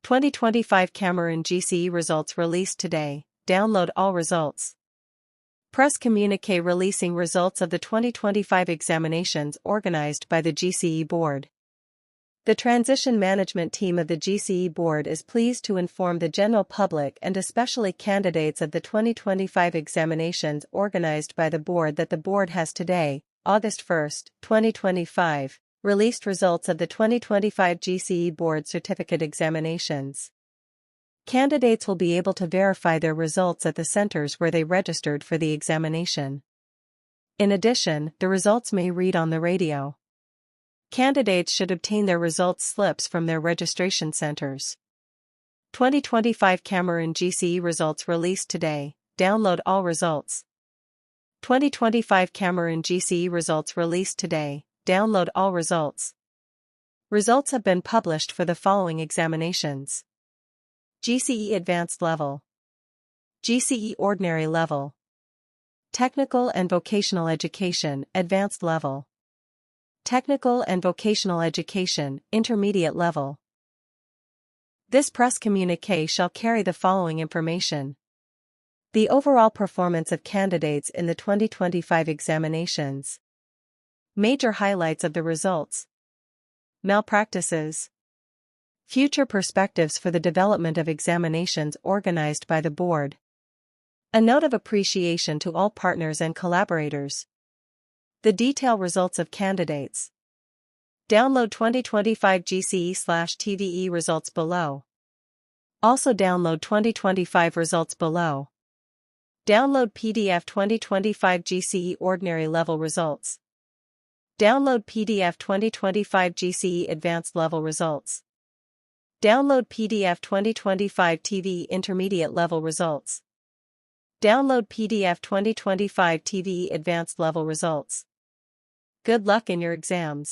2025 Cameroon GCE results released today. Download all results. Press communique releasing results of the 2025 examinations organized by the GCE Board. The Transition Management Team of the GCE Board is pleased to inform the general public and especially candidates of the 2025 examinations organized by the Board that the Board has today, August 1, 2025, released results of the 2025 GCE Board Certificate Examinations. Candidates will be able to verify their results at the centers where they registered for the examination. In addition, the results may read on the radio. Candidates should obtain their results slips from their registration centers. 2025 Cameroon GCE results released today. Download all results. 2025 Cameroon GCE results released today. Download all results. Results have been published for the following examinations: GCE Advanced Level, GCE Ordinary Level, Technical and Vocational Education Advanced Level, Technical and Vocational Education Intermediate Level. This press communique shall carry the following information: the overall performance of candidates in the 2025 examinations, major highlights of the results, malpractices, future perspectives for the development of examinations organized by the Board, a note of appreciation to all partners and collaborators. The detailed results of candidates. Download 2025 GCE/TVE results below. Also download 2025 results below. Download PDF 2025 GCE Ordinary Level results. Download PDF 2025 GCE Advanced Level results. Download PDF 2025 TV Intermediate Level results. Download PDF 2025 TV Advanced Level results. Good luck in your exams.